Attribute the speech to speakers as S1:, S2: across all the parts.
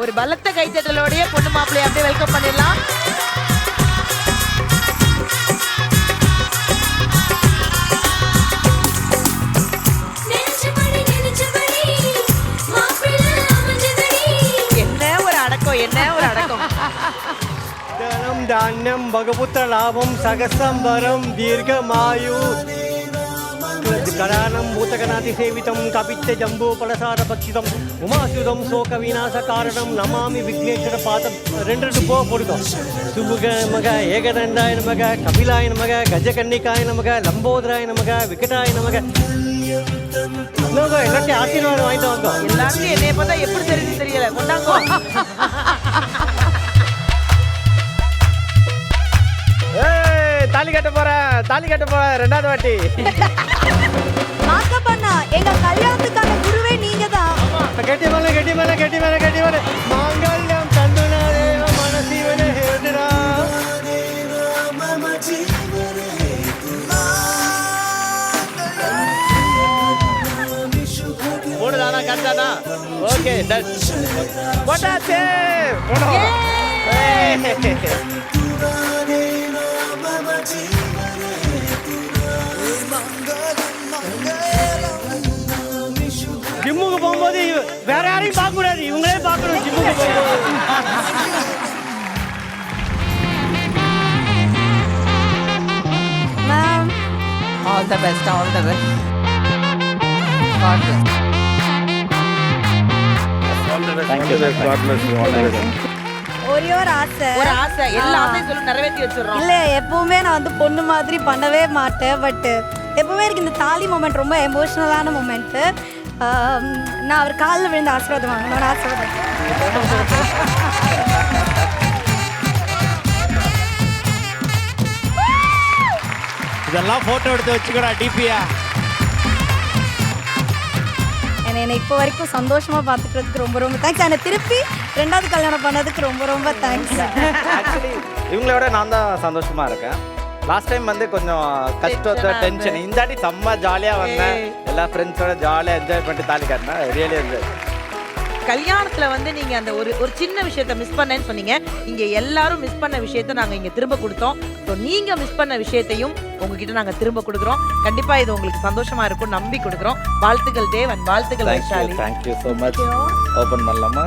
S1: ஒரு பலத்த கைத்தட்டலோடய பொண்ணு மாப்பிள்ளைய அப்படியே வெல்கம் பண்ணிடலாம். என்ன ஒரு அடக்கம், என்ன ஒரு அடக்கம்.
S2: தனம் தானியம் பகபுத்திர லாபம் சகசம்பரம் தீர்க்கமாயு கடானம் பூதகநாதி சேவிதம் கபித்த ஜம்பு பலசார பட்சிதம் உமாசுதம் சோக விநாச காரணம் நமாமி விக்னேஸ்வர பாதம். ரெண்டு போடுதோம். சுபுக நமக ஏகதண்டாய நமக கபிலாய நமக கஜகன்னிகாய நமக லம்போதராய நமக விகடாய நமக. எல்லாத்தையும் ஆசீர்வாதம் வாங்கிட்டு வந்தோம்.
S1: எல்லாருக்கும் என்னைய பார்த்தா எப்படி தெரியுது தெரியல. கொண்டாங்கோ.
S3: தாலி கட்ட போறேன் ரெண்டாவது வாட்டி.
S4: எங்க கல்யாணத்துக்கான குருவே நீங்க தான்.
S2: கட்டி மேல மாங்கல்யம் தந்துனாதேவ மனசீவனே ஹேதுரா.
S3: போடுதானா கட்டானா? Okay done. போட்டாச்சே.
S2: ஜிம்முக்கு போகும்போது வேற யாரையும் பார்க்க கூடாது, இவங்களே பார்க்கணும் ஜிம்முக்கு போகும்போது.
S4: Ma'am
S1: All the best.
S4: ஒரே ஒரு ஆசை.
S1: எல்லா ஆசையும் சொல்லி நிறைவேற்றி வச்சிடறோம்.
S4: இல்ல எப்பவுமே நான் வந்து பொண்ணு மாதிரி பண்ணவே மாட்டேன். பட் எப்பவுமே எனக்கு இந்த தாலி மொமெண்ட் ரொம்ப எமோஷனலான மொமெண்ட். நான் அவர் காலில் விழுந்து ஆசீர்வாதம் வாங்கணும்னு ஆசைப்படுறேன்.
S3: இதெல்லாம் போட்டோ எடுத்து வச்சுக்கடா டிபியா.
S4: என்னை இப்போ வரைக்கும் சந்தோஷமா பார்த்துக்கிறதுக்கு ரொம்ப ரொம்ப தேங்க்ஸ். என்னை திருப்பி ரெண்டாவது கல்யாணம் பண்ணதுக்கு ரொம்ப ரொம்ப தேங்க்ஸ்.
S3: ஆக்சுவலி இவங்களோட நான் தான் சந்தோஷமா இருக்கேன். லாஸ்ட் டைம் வந்து கொஞ்சம் கஷ்டத்தை டென்ஷன். இந்த வாட்டி செம்ம ஜாலியாக வந்தேன். எல்லா ஃப்ரெண்ட்ஸோட ஜாலியாக என்ஜாய் பண்ணிட்டு தாலி கட்டினேன். Really enjoy.
S1: கல்யாணத்துல வந்து நீங்க அந்த ஒரு சின்ன விஷயத்த மிஸ் பண்ணேன்னு சொன்னீங்க. இங்க எல்லாரும் மிஸ் பண்ண விஷயத்த நாங்க இங்க திரும்ப கொடுத்தோம். ஸோ நீங்க மிஸ் பண்ண விஷயத்தையும் உங்ககிட்ட நாங்க திரும்ப கொடுக்குறோம். கண்டிப்பா இது உங்களுக்கு சந்தோஷமா இருக்கும் நம்பி கொடுக்குறோம். வாழ்த்துக்கள் தேவ் அண்ட் வாழ்த்துக்கள் Vaishali.
S3: Thank you so much. Open பண்ணலாமா?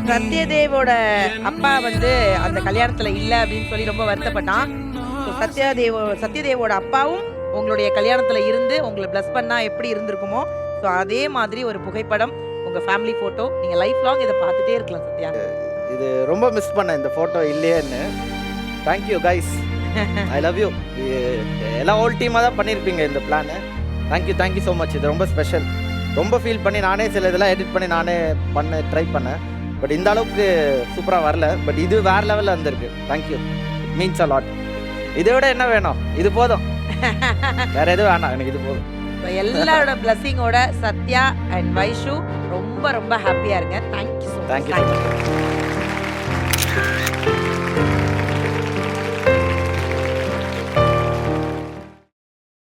S3: சத்யதேவோட அப்பா வந்து அந்த கல்யாணத்துல இல்ல அப்படின்னு சொல்லி ரொம்ப வருத்தப்பட்டான். சத்யதேவோட அப்பாவும் உங்களுடைய கல்யாணத்துல இருந்து உங்களை பிளஸ் பண்ணா எப்படி இருந்திருக்குமோ ஸோ அதே மாதிரி ஒரு புகைப்படம் உங்க ஃபேமிலி போட்டோ. நீங்க லைஃப் லாங் இதை பார்த்துட்டே இருக்கலாம் சத்யா. இது ரொம்ப மிஸ் பண்ணேன் இந்த போட்டோ இல்லையேன்னு. Thank you guys. I love you. எல்லாம் ஹோல் டீமாக தான் பண்ணியிருப்பீங்க இந்த பிளான். Thank you so much. இது ரொம்ப ஸ்பெஷல். ரொம்ப ஃபீல் பண்ணி நானே சில இதெல்லாம் எடிட் பண்ணி நானே ட்ரை பண்ணேன். பட் இந்த அளவுக்கு சூப்பராக வரல. பட் இது வேற லெவலில் வந்திருக்கு. Thank you. It means a lot. இதை விட என்ன வேணும்? இது போதும். வேற எதுவும் வேணாம் எனக்கு, இது போதும்.
S1: எல்லாரோட பிளஸிங்கோட சத்யா அண்ட் வைஷு ரொம்ப ரொம்ப ஹாப்பியா இருங்க. தேங்க்யூ.